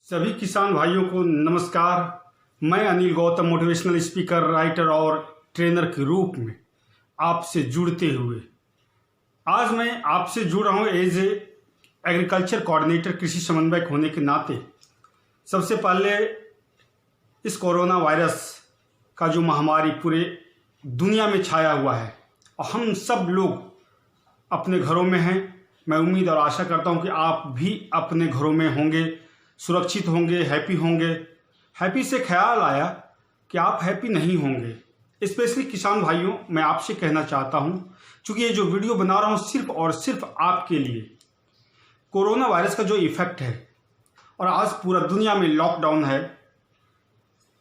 सभी किसान भाइयों को नमस्कार। मैं Anil Gautam motivational speaker, writer और ट्रेनर के रूप में आपसे जुड़ते हुए आज मैं आपसे जुड़ रहा हूँ एज ए एग्रीकल्चर कोऑर्डिनेटर, कृषि समन्वयक होने के नाते। सबसे पहले इस कोरोना वायरस का जो महामारी पूरे दुनिया में छाया हुआ है और हम सब लोग अपने घरों में हैं, मैं उम्मीद और आशा करता हूँ कि आप भी अपने घरों में होंगे, सुरक्षित होंगे, हैप्पी होंगे। हैप्पी से ख्याल आया कि आप हैप्पी नहीं होंगे। स्पेशली किसान भाइयों, मैं आपसे कहना चाहता हूं, क्योंकि ये जो वीडियो बना रहा हूं सिर्फ और सिर्फ आपके लिए। कोरोना वायरस का जो इफेक्ट है और आज पूरा दुनिया में लॉकडाउन है,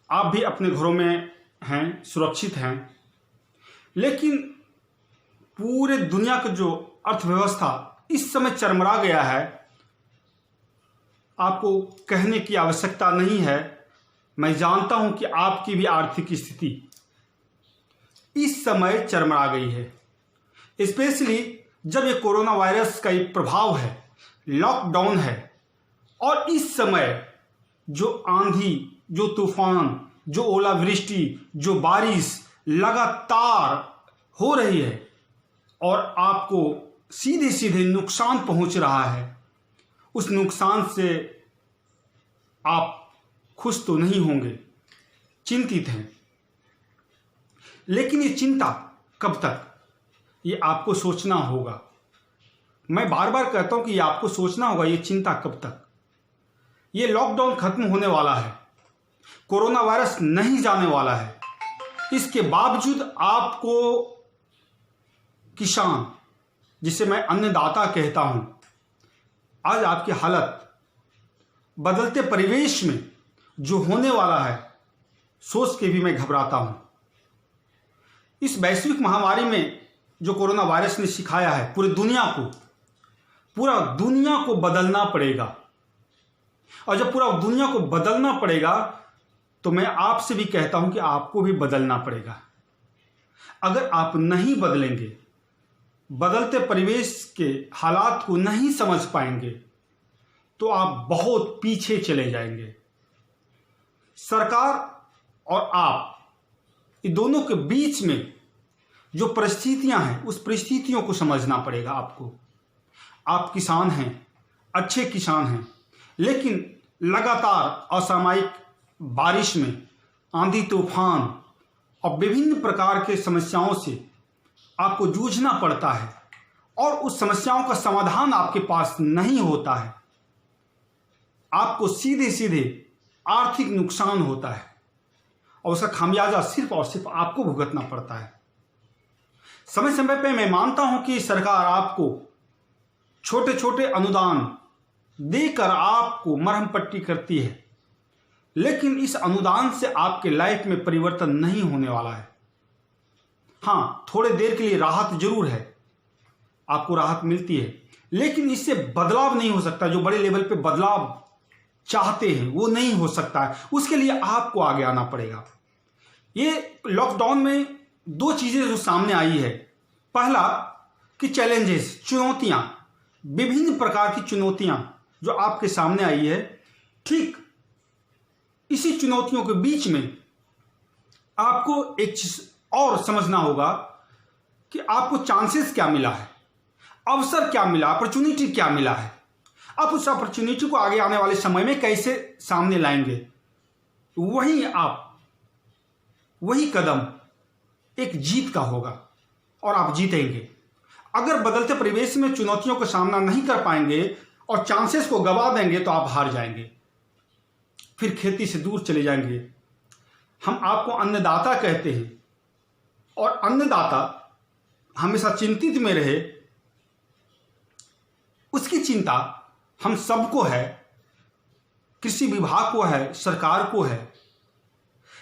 आप भी अपने घरों में हैं, सुरक्षित हैं, लेकिन पूरे दुनिया का जो अर्थव्यवस्था इस समय चरमरा गया है, आपको कहने की आवश्यकता नहीं है। मैं जानता हूं कि आपकी भी आर्थिक स्थिति इस समय चरमरा गई है। स्पेशली जब ये कोरोना वायरस का एक प्रभाव है, लॉकडाउन है, और इस समय जो आंधी, जो तूफान, जो ओलावृष्टि, जो बारिश लगातार हो रही है और आपको सीधे सीधे नुकसान पहुंच रहा है, उस नुकसान से आप खुश तो नहीं होंगे, चिंतित हैं। लेकिन ये चिंता कब तक, ये आपको सोचना होगा। मैं बार बार कहता हूं कि ये आपको सोचना होगा, ये चिंता कब तक। ये लॉकडाउन खत्म होने वाला है, कोरोना वायरस नहीं जाने वाला है। इसके बावजूद आपको किसान, जिसे मैं अन्नदाता कहता हूं, आज आपकी हालत बदलते परिवेश में जो होने वाला है, सोच के भी मैं घबराता हूं। इस वैश्विक महामारी में जो कोरोना वायरस ने सिखाया है पूरी दुनिया को बदलना पड़ेगा। और जब पूरा दुनिया को बदलना पड़ेगा तो मैं आपसे भी कहता हूं कि आपको भी बदलना पड़ेगा। अगर आप नहीं बदलेंगे, बदलते परिवेश के हालात को नहीं समझ पाएंगे, तो आप बहुत पीछे चले जाएंगे। सरकार और आप, ये दोनों के बीच में जो परिस्थितियां हैं, उस परिस्थितियों को समझना पड़ेगा आपको। आप किसान हैं, अच्छे किसान हैं, लेकिन लगातार असामयिक बारिश में, आंधी तूफान और विभिन्न प्रकार के समस्याओं से आपको जूझना पड़ता है और उस समस्याओं का समाधान आपके पास नहीं होता है। आपको सीधे सीधे आर्थिक नुकसान होता है और उसका खामियाजा सिर्फ और सिर्फ आपको भुगतना पड़ता है। समय समय पे मैं मानता हूं कि सरकार आपको छोटे छोटे अनुदान देकर आपको मरहम पट्टी करती है, लेकिन इस अनुदान से आपके लाइफ में परिवर्तन नहीं होने वाला है। हाँ, थोड़े देर के लिए राहत जरूर है, आपको राहत मिलती है, लेकिन इससे बदलाव नहीं हो सकता। जो बड़े लेवल पे बदलाव चाहते हैं वो नहीं हो सकता है। उसके लिए आपको आगे आना पड़ेगा। ये लॉकडाउन में दो चीजें जो सामने आई है, पहला कि चैलेंजेस, चुनौतियां, विभिन्न प्रकार की चुनौतियां जो आपके सामने आई है। ठीक इसी चुनौतियों के बीच में आपको एक चीज और समझना होगा कि आपको चांसेस क्या मिला है, अवसर क्या मिला, अपॉर्चुनिटी क्या मिला है। आप उस अपॉर्चुनिटी को आगे आने वाले समय में कैसे सामने लाएंगे, वही कदम एक जीत का होगा और आप जीतेंगे। अगर बदलते परिवेश में चुनौतियों का सामना नहीं कर पाएंगे और चांसेस को गवा देंगे तो आप हार जाएंगे, फिर खेती से दूर चले जाएंगे। हम आपको अन्नदाता कहते हैं और अन्नदाता हमेशा चिंतित में रहे, उसकी चिंता हम सबको है, कृषि विभाग को है, सरकार को है।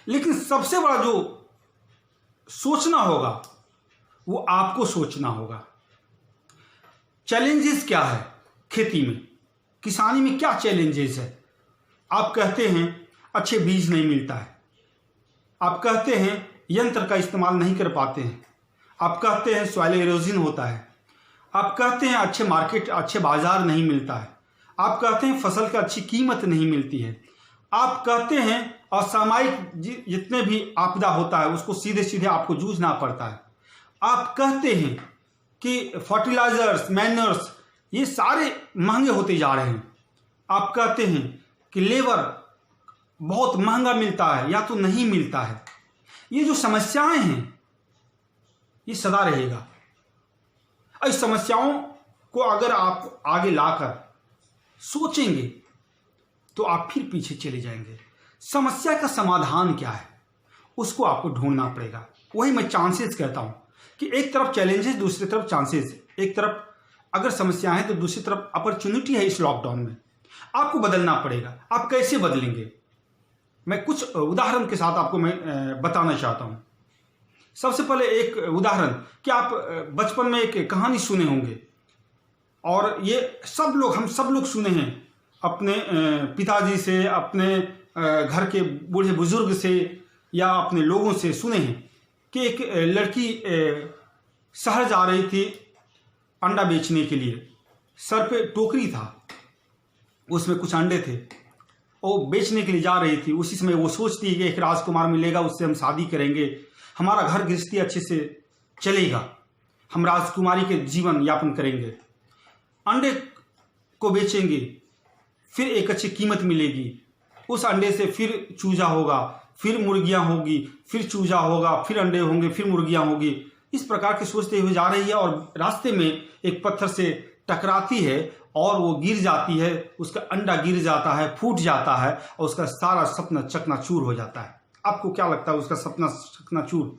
लेकिन सबसे बड़ा जो सोचना होगा वो आपको सोचना होगा। चैलेंजेस क्या है खेती में, किसानी में क्या चैलेंजेस है। आप कहते हैं अच्छे बीज नहीं मिलता है, आप कहते हैं यंत्र का इस्तेमाल नहीं कर पाते हैं, आप कहते हैं सॉइल इरोजन होता है, आप कहते हैं अच्छे मार्केट, अच्छे बाजार नहीं मिलता है, आप कहते हैं फसल की अच्छी कीमत नहीं मिलती है। आप कहते हैं असामयिक जितने भी आपदा होता है उसको सीधे सीधे आपको जूझना पड़ता है। आप कहते हैं कि फर्टिलाइजर्स, मैनर्स ये सारे महंगे होते जा रहे हैं। आप कहते हैं कि लेबर बहुत महंगा मिलता है या तो नहीं मिलता है। ये जो समस्याएं हैं ये सदा रहेगा। इस समस्याओं को अगर आप आगे लाकर सोचेंगे तो आप फिर पीछे चले जाएंगे। समस्या का समाधान क्या है उसको आपको ढूंढना पड़ेगा। वही मैं चांसेस कहता हूं कि एक तरफ चैलेंजेस, दूसरी तरफ चांसेस। एक तरफ अगर समस्या है तो दूसरी तरफ अपॉर्चुनिटी है। इस लॉकडाउन में आपको बदलना पड़ेगा। आप कैसे बदलेंगे, मैं कुछ उदाहरण के साथ आपको मैं बताना चाहता हूं। सबसे पहले एक उदाहरण कि आप बचपन में एक कहानी सुने होंगे और ये हम सब लोग सुने हैं अपने पिताजी से, अपने घर के बूढ़े बुजुर्ग से या अपने लोगों से सुने हैं कि एक लड़की शहर जा रही थी अंडा बेचने के लिए। सर पे टोकरी था, उसमें कुछ अंडे थे। वो बेचने के लिए जा रही थी। उसी समय वो सोचती है कि एक राजकुमार मिलेगा, उससे हम शादी करेंगे, हमारा घर गृहस्थी अच्छे से चलेगा, हम राजकुमारी के जीवन यापन करेंगे, अंडे को बेचेंगे, फिर एक अच्छी कीमत मिलेगी। उस अंडे से फिर चूजा होगा, फिर मुर्गियां होगी, फिर चूजा होगा, फिर अंडे होंगे, फिर मुर्गियां होगी। इस प्रकार की सोचते हुए जा रही है और रास्ते में एक पत्थर से टकराती है और वो गिर जाती है। उसका अंडा गिर जाता है, फूट जाता है और उसका सारा सपना चकनाचूर हो जाता है। आपको क्या लगता है उसका सपना चकनाचूर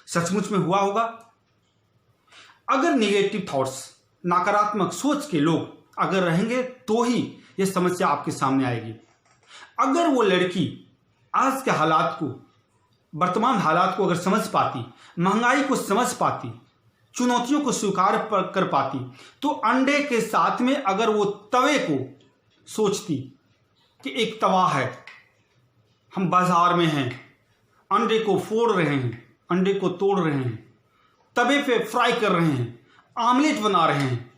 सचमुच में हुआ होगा? अगर नेगेटिव थॉट्स, नकारात्मक सोच के लोग अगर रहेंगे तो ही यह समस्या आपके सामने आएगी। अगर वो लड़की आज के हालात को, वर्तमान हालात को अगर समझ पाती, महंगाई को समझ पाती, चुनौतियों को स्वीकार कर पाती, तो अंडे के साथ में अगर वो तवे को सोचती कि एक तवा है, हम बाजार में हैं, अंडे को फोड़ रहे हैं, अंडे को तोड़ रहे हैं, तवे पे फ्राई कर रहे हैं, आमलेट बना रहे हैं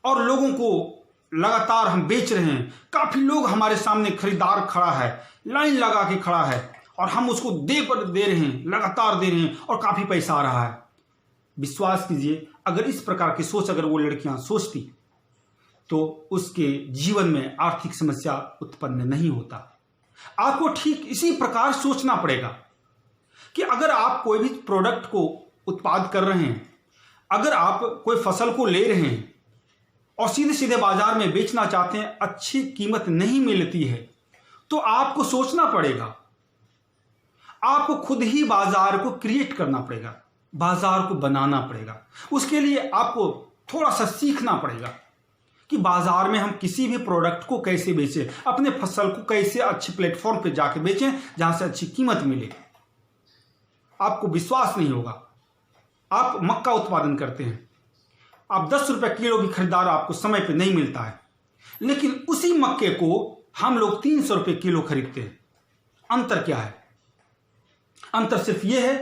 और लोगों को लगातार हम बेच रहे हैं। काफी लोग हमारे सामने खरीदार खड़ा है, लाइन लगा के खड़ा है और हम उसको दे रहे हैं, लगातार दे रहे हैं और काफी पैसा आ रहा है। विश्वास कीजिए, अगर इस प्रकार की सोच अगर वो लड़कियां सोचती तो उसके जीवन में आर्थिक समस्या उत्पन्न नहीं होता। आपको ठीक इसी प्रकार सोचना पड़ेगा कि अगर आप कोई भी प्रोडक्ट को उत्पाद कर रहे हैं, अगर आप कोई फसल को ले रहे हैं और सीधे सीधे बाजार में बेचना चाहते हैं, अच्छी कीमत नहीं मिलती है, तो आपको सोचना पड़ेगा। आपको खुद ही बाजार को क्रिएट करना पड़ेगा, बाजार को बनाना पड़ेगा। उसके लिए आपको थोड़ा सा सीखना पड़ेगा कि बाजार में हम किसी भी प्रोडक्ट को कैसे बेचें, अपने फसल को कैसे अच्छे प्लेटफॉर्म पे जाके बेचें जहां से अच्छी कीमत मिले। आपको विश्वास नहीं होगा, आप मक्का उत्पादन करते हैं, आप 10 रुपए किलो की खरीदार आपको समय पे नहीं मिलता है, लेकिन उसी मक्के को हम लोग 300 रुपए किलो खरीदते हैं। अंतर क्या है? अंतर सिर्फ यह है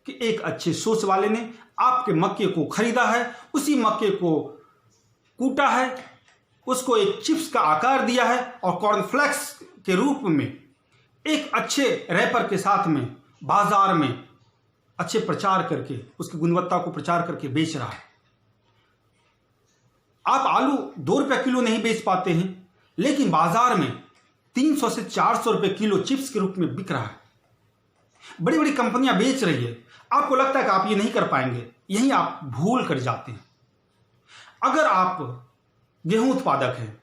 कि एक अच्छे सोच वाले ने आपके मक्के को खरीदा है, उसी मक्के को कूटा है, उसको एक चिप्स का आकार दिया है और कॉर्नफ्लेक्स के रूप में एक अच्छे रैपर के साथ में बाजार में अच्छे प्रचार करके उसकी गुणवत्ता को प्रचार करके बेच रहा है। आप आलू 2 रुपए किलो नहीं बेच पाते हैं, लेकिन बाजार में 300 से 400 रुपए किलो चिप्स के रूप में बिक रहा है। बड़ी बड़ी कंपनियां बेच रही है। आपको लगता है कि आप ये नहीं कर पाएंगे, यही आप भूल कर जाते हैं। अगर आप गेहूं उत्पादक हैं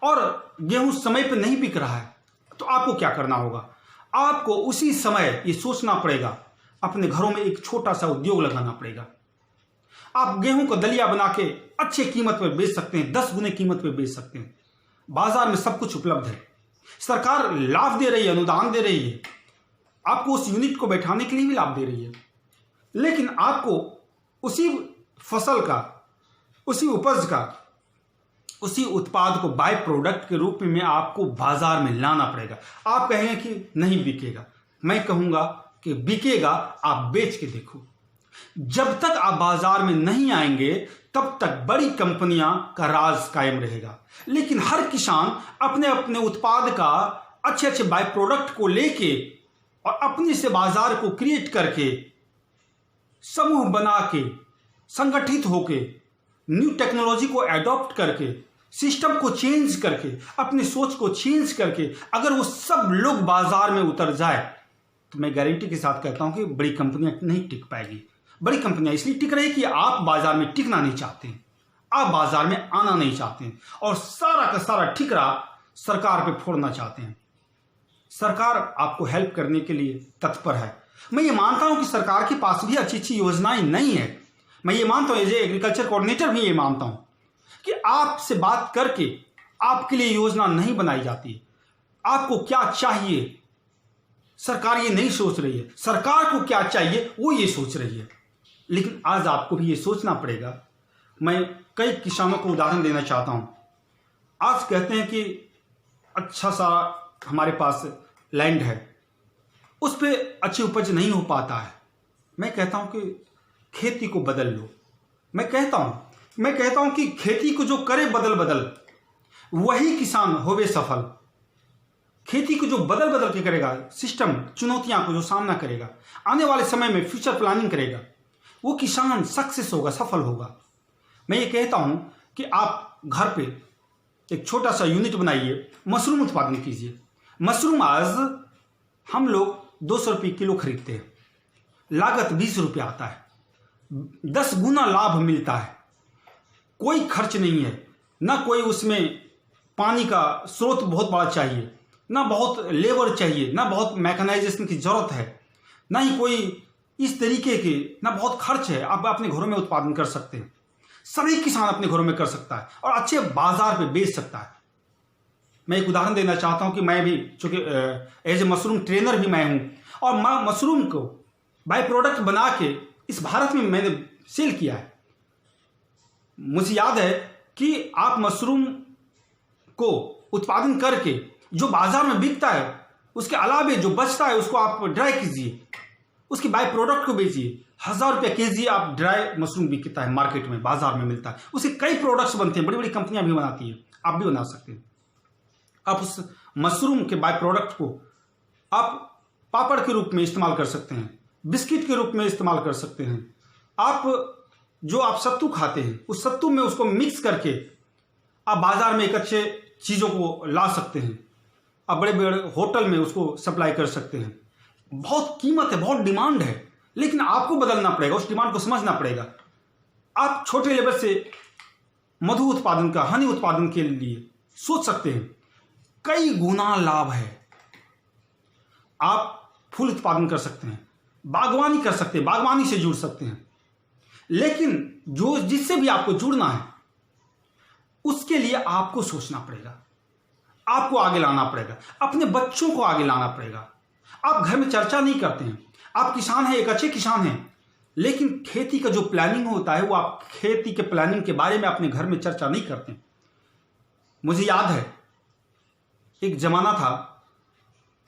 और गेहूं समय पर नहीं बिक रहा है, तो आपको क्या करना होगा? आपको उसी समय ये सोचना पड़ेगा, अपने घरों में एक छोटा सा उद्योग लगाना पड़ेगा। आप गेहूं को दलिया बना के अच्छे कीमत पर बेच सकते हैं, 10 गुने कीमत पर बेच सकते हैं। बाजार में सब कुछ उपलब्ध है, सरकार लाभ दे रही है, अनुदान दे रही है, आपको उस यूनिट को बैठाने के लिए भी लाभ दे रही है। लेकिन आपको उसी फसल का, उसी उपज का, उसी उत्पाद को बाय प्रोडक्ट के रूप में आपको बाजार में लाना पड़ेगा। आप कहेंगे कि नहीं बिकेगा, मैं कहूंगा कि बिकेगा, आप बेच के देखो। जब तक आप बाजार में नहीं आएंगे तब तक बड़ी कंपनियां का राज कायम रहेगा। लेकिन हर किसान अपने अपने उत्पाद का अच्छे अच्छे बाय प्रोडक्ट को लेके और अपने से बाजार को क्रिएट करके, समूह बना के, संगठित होके, न्यू टेक्नोलॉजी को एडॉप्ट करके, सिस्टम को चेंज करके, अपनी सोच को चेंज करके अगर वो सब लोग बाजार में उतर जाए तो मैं गारंटी के साथ कहता हूं कि बड़ी कंपनियां नहीं टिक पाएगी। बड़ी कंपनियां इसलिए टिक रही कि आप बाजार में टिकना नहीं चाहते हैं, आप बाजार में आना नहीं चाहते हैं और सारा का सारा ठिकरा सरकार पे फोड़ना चाहते हैं। सरकार आपको हेल्प करने के लिए तत्पर है। मैं ये मानता हूं कि सरकार के पास भी अच्छी अच्छी योजनाएं नहीं है। मैं ये मानता हूं, एज ए एग्रीकल्चर कोऑर्डिनेटर भी ये मानता हूं कि आपसे बात करके आपके लिए योजना नहीं बनाई जाती। आपको क्या चाहिए सरकार ये नहीं सोच रही है, सरकार को क्या चाहिए वो ये सोच रही है। लेकिन आज आपको भी ये सोचना पड़ेगा। मैं कई किसानों को उदाहरण देना चाहता हूं। आज कहते हैं कि अच्छा सा हमारे पास लैंड है, उस पर अच्छी उपज नहीं हो पाता है। मैं कहता हूं कि खेती को बदल लो। मैं कहता हूं कि खेती को जो करे बदल बदल वही किसान होवे सफल। खेती को जो बदल बदल के करेगा, सिस्टम चुनौतियां को जो सामना करेगा, आने वाले समय में फ्यूचर प्लानिंग करेगा, वो किसान सक्सेस होगा, सफल होगा। मैं ये कहता हूं कि आप घर पे एक छोटा सा यूनिट बनाइए, मशरूम उत्पादन कीजिए। मशरूम आज हम लोग 200 रुपये किलो खरीदते हैं, लागत 20 रुपये आता है, 10 गुना लाभ मिलता है, कोई खर्च नहीं है, ना कोई उसमें पानी का स्रोत बहुत बड़ा चाहिए, ना बहुत लेबर चाहिए, ना बहुत मैकेनाइजेशन की जरूरत है, ना ही कोई इस तरीके के, ना बहुत खर्च है। आप अपने घरों में उत्पादन कर सकते हैं, सभी किसान अपने घरों में कर सकता है और अच्छे बाजार पे बेच सकता है। मैं एक उदाहरण देना चाहता हूं कि मैं भी चूंकि एज ए मशरूम ट्रेनर भी मैं हूं और मैं मशरूम को बाय प्रोडक्ट बना के इस भारत में मैंने सेल किया है। मुझे याद है कि आप मशरूम को उत्पादन करके जो बाजार में बिकता है उसके अलावा जो बचता है उसको आप ड्राई कीजिए, उसके बाय प्रोडक्ट को बेचिए। 1000 रुपये केजी आप ड्राई मशरूम बिकता है, मार्केट में बाजार में मिलता है। उसके कई प्रोडक्ट्स बनते हैं, बड़ी बड़ी कंपनियां भी बनाती हैं, आप भी बना सकते हैं। आप उस मशरूम के बाय प्रोडक्ट को आप पापड़ के रूप में इस्तेमाल कर सकते हैं, बिस्किट के रूप में इस्तेमाल कर सकते हैं। आप जो आप सत्तू खाते हैं उस सत्तू में उसको मिक्स करके आप बाजार में एक अच्छे चीज़ों को ला सकते हैं। आप बड़े बड़े होटल में उसको सप्लाई कर सकते हैं। बहुत कीमत है, बहुत डिमांड है, लेकिन आपको बदलना पड़ेगा, उस डिमांड को समझना पड़ेगा। आप छोटे लेवल से मधु उत्पादन का, हनी उत्पादन के लिए सोच सकते हैं, कई गुना लाभ है। आप फूल उत्पादन कर सकते हैं, बागवानी कर सकते हैं, बागवानी से जुड़ सकते हैं। लेकिन जो जिससे भी आपको जुड़ना है उसके लिए आपको सोचना पड़ेगा, आपको आगे लाना पड़ेगा, अपने बच्चों को आगे लाना पड़ेगा। आप घर में चर्चा नहीं करते हैं, आप किसान हैं, एक अच्छे किसान हैं, लेकिन खेती का जो प्लानिंग होता है वो आप खेती के प्लानिंग के बारे में अपने घर में चर्चा नहीं करते। मुझे याद है एक जमाना था,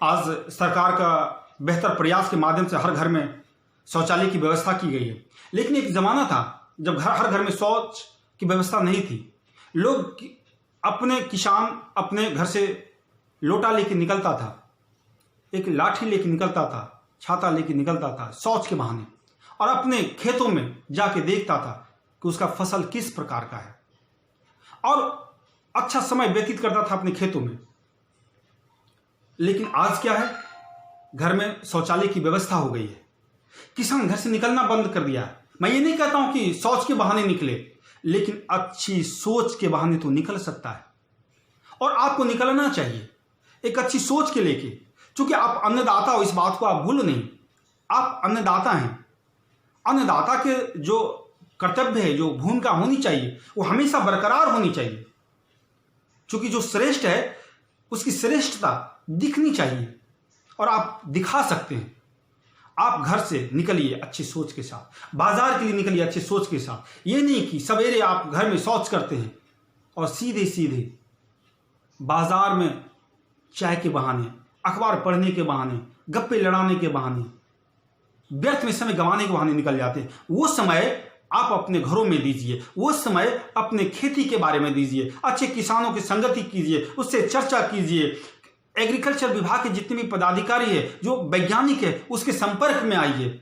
आज सरकार का बेहतर प्रयास के माध्यम से हर घर में शौचालय की व्यवस्था की गई है, लेकिन एक जमाना था जब हर घर में शौच की व्यवस्था नहीं थी। लोग अपने किसान अपने घर से लोटा लेके निकलता था, एक लाठी लेके निकलता था, छाता लेके निकलता था शौच के बहाने, और अपने खेतों में जाके देखता था कि उसका फसल किस प्रकार का है और अच्छा समय व्यतीत करता था अपने खेतों में। लेकिन आज क्या है, घर में शौचालय की व्यवस्था हो गई है, किसान घर से निकलना बंद कर दिया है। मैं ये नहीं कहता हूं कि शौच के बहाने निकले, लेकिन अच्छी सोच के बहाने तो निकल सकता है और आपको निकलना चाहिए एक अच्छी सोच के लेके। क्योंकि आप अन्नदाता हो, इस बात को आप भूलो नहीं, आप अन्नदाता हैं। अन्नदाता के जो कर्तव्य है, जो भूमिका होनी चाहिए, वो हमेशा बरकरार होनी चाहिए। क्योंकि जो श्रेष्ठ है उसकी श्रेष्ठता दिखनी चाहिए और आप दिखा सकते हैं। आप घर से निकलिए अच्छी सोच के साथ, बाजार के लिए निकलिए अच्छी सोच के साथ। ये नहीं कि सवेरे आप घर में शौच करते हैं और सीधे सीधे बाजार में चाय के बहाने, अखबार पढ़ने के बहाने, गप्पे लड़ाने के बहाने व्यर्थ में समय गंवाने के बहाने निकल जाते हैं। वो समय आप अपने घरों में दीजिए, वो समय अपने खेती के बारे में दीजिए, अच्छे किसानों की संगति कीजिए, उससे चर्चा कीजिए। एग्रीकल्चर विभाग के जितने भी पदाधिकारी है, जो वैज्ञानिक है, उसके संपर्क में आइए,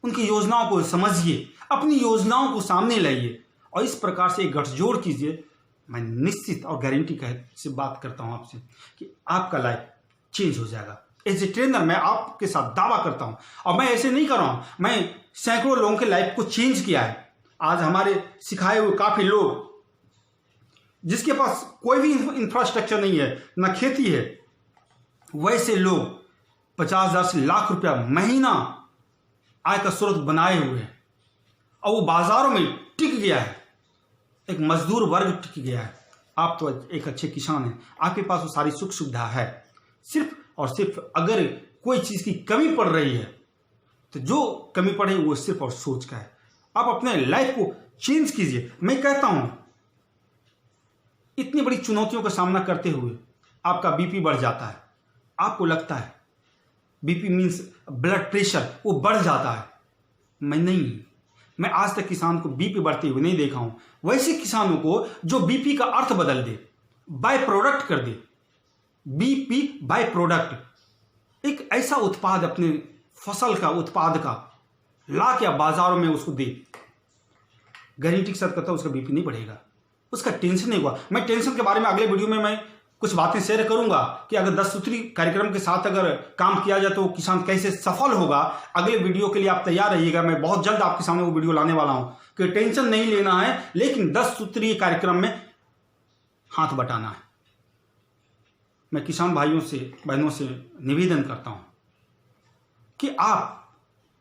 उनकी योजनाओं को समझिए, अपनी योजनाओं को सामने लाइए और इस प्रकार से एक गठजोड़ कीजिए। मैं निश्चित और गारंटी से बात करता हूं आपसे कि आपका लाइफ चेंज हो जाएगा। एज ए ट्रेनर मैं आपके साथ दावा करता हूं, और मैं ऐसे नहीं कर रहा हूं, मैं सैकड़ों लोगों के लाइफ को चेंज किया है। आज हमारे सिखाए हुए काफी लोग, जिसके पास कोई भी इंफ्रास्ट्रक्चर नहीं है, ना खेती है, वैसे लोग 50,000 से लाख रुपया महीना आय का स्रोत बनाए हुए हैं और वो बाजारों में टिक गया है। एक मजदूर वर्ग टिक गया है। आप तो एक अच्छे किसान हैं, आपके पास वो सारी सुख सुविधा है। सिर्फ और सिर्फ अगर कोई चीज की कमी पड़ रही है तो जो कमी पड़े वो सिर्फ और सोच का है। आप अपने लाइफ को चेंज कीजिए। मैं कहता हूं, इतनी बड़ी चुनौतियों का सामना करते हुए आपका बीपी बढ़ जाता है, आपको लगता है बीपी मीन्स ब्लड प्रेशर, वो बढ़ जाता है। मैं आज तक किसान को बीपी बढ़ते हुए नहीं देखा हूं। वैसे किसानों को जो बीपी का अर्थ बदल दे, बाय प्रोडक्ट कर दे। बीपी बाय प्रोडक्ट, एक ऐसा उत्पाद अपने फसल का उत्पाद का ला के बाजारों में उसको दे, गारंटी के साथ कहता हूं उसका बीपी नहीं बढ़ेगा, उसका टेंशन नहीं हुआ। मैं टेंशन के बारे में अगले वीडियो में मैं कुछ बातें शेयर करूंगा कि अगर 10 सूत्री कार्यक्रम के साथ अगर काम किया जाए तो किसान कैसे सफल होगा। अगले वीडियो के लिए आप तैयार रहिएगा। मैं बहुत जल्द आपके सामने वो वीडियो लाने वाला हूं कि टेंशन नहीं लेना है, लेकिन 10 सूत्रीय कार्यक्रम में हाथ बटाना है। मैं किसान भाइयों से बहनों से निवेदन करता हूं कि आप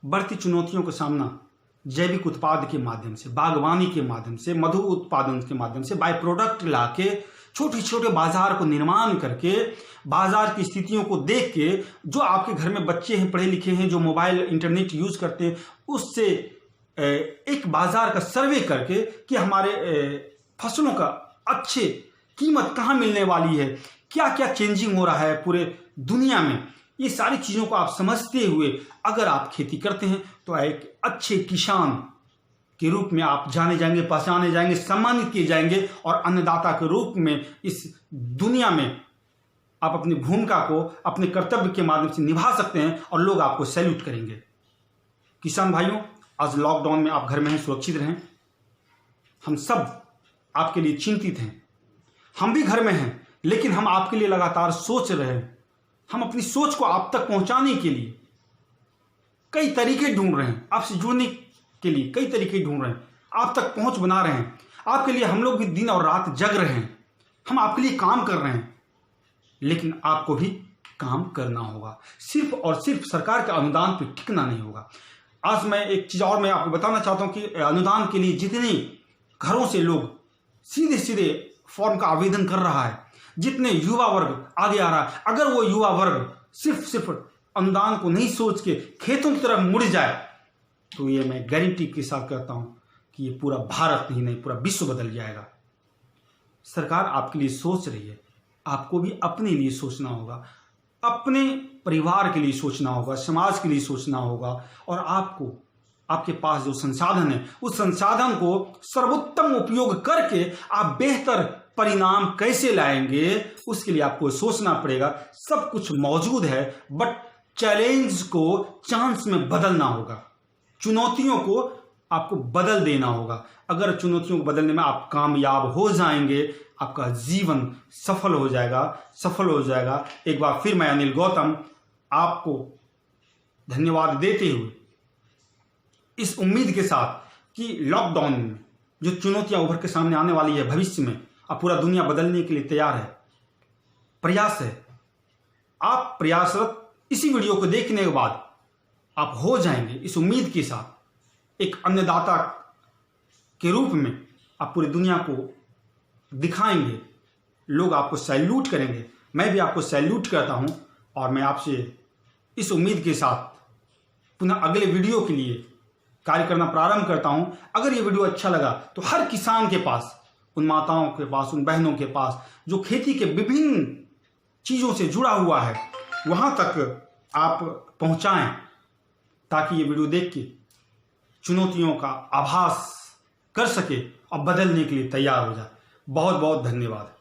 बढ़ती चुनौतियों का सामना जैविक उत्पाद के माध्यम से, बागवानी के माध्यम से, मधु उत्पादन के माध्यम से, बाय प्रोडक्ट लाके छोटे छोटे बाजार को निर्माण करके, बाजार की स्थितियों को देख के, जो आपके घर में बच्चे हैं, पढ़े लिखे हैं, जो मोबाइल इंटरनेट यूज करते हैं, उससे एक बाजार का सर्वे करके कि हमारे फसलों का अच्छे कीमत कहाँ मिलने वाली है, क्या क्या चेंजिंग हो रहा है पूरे दुनिया में, ये सारी चीजों को आप समझते हुए अगर आप खेती करते हैं तो एक अच्छे किसान के रूप में आप जाने जाएंगे, पहचाने जाएंगे, सम्मानित किए जाएंगे और अन्नदाता के रूप में इस दुनिया में आप अपनी भूमिका को अपने कर्तव्य के माध्यम से निभा सकते हैं और लोग आपको सैल्यूट करेंगे। किसान भाइयों, आज लॉकडाउन में आप घर में हैं, सुरक्षित रहें। हम सब आपके लिए चिंतित हैं, हम भी घर में हैं, लेकिन हम आपके लिए लगातार सोच रहे हैं। हम अपनी सोच को आप तक पहुंचाने के लिए कई तरीके ढूंढ रहे हैं, आपसे जुड़ने के लिए कई तरीके ढूंढ रहे हैं, आप तक पहुंच बना रहे हैं। आपके लिए हम लोग भी दिन और रात जग रहे हैं, हम आपके लिए काम कर रहे हैं, लेकिन आपको भी काम करना होगा। सिर्फ और सिर्फ सरकार के अनुदान पर टिकना नहीं होगा। आज मैं एक चीज और मैं आपको बताना चाहता हूं कि अनुदान के लिए जितने घरों से लोग सीधे सीधे फॉर्म का आवेदन कर रहा है, जितने युवा वर्ग आगे आ रहा है, अगर वो युवा वर्ग सिर्फ अनुदान को नहीं सोच के खेतों की तरफ मुड़ जाए तो ये मैं गारंटी के साथ कहता हूं कि ये पूरा भारत ही नहीं, पूरा विश्व बदल जाएगा। सरकार आपके लिए सोच रही है, आपको भी अपने लिए सोचना होगा, अपने परिवार के लिए सोचना होगा, समाज के लिए सोचना होगा, और आपको आपके पास जो संसाधन है उस संसाधन को सर्वोत्तम उपयोग करके आप बेहतर परिणाम कैसे लाएंगे उसके लिए आपको सोचना पड़ेगा। सब कुछ मौजूद है, बट चैलेंज को चांस में बदलना होगा, चुनौतियों को आपको बदल देना होगा। अगर चुनौतियों को बदलने में आप कामयाब हो जाएंगे, आपका जीवन सफल हो जाएगा। एक बार फिर मैं अनिल गौतम आपको धन्यवाद देते हुए इस उम्मीद के साथ कि लॉकडाउन में जो चुनौतियां उभर के सामने आने वाली है भविष्य में, अब पूरा दुनिया बदलने के लिए तैयार है, प्रयास है। आप प्रयासरत इसी वीडियो को देखने के बाद आप हो जाएंगे, इस उम्मीद के साथ एक अन्नदाता के रूप में आप पूरी दुनिया को दिखाएंगे, लोग आपको सैल्यूट करेंगे। मैं भी आपको सैल्यूट करता हूं और मैं आपसे इस उम्मीद के साथ पुनः अगले वीडियो के लिए कार्य करना प्रारंभ करता हूं। अगर ये वीडियो अच्छा लगा तो हर किसान के पास, उन माताओं के पास, उन बहनों के पास जो खेती के विभिन्न चीजों से जुड़ा हुआ है, वहां तक आप पहुंचाएं ताकि ये वीडियो देख के चुनौतियों का आभास कर सके और बदलने के लिए तैयार हो जाए। बहुत बहुत धन्यवाद।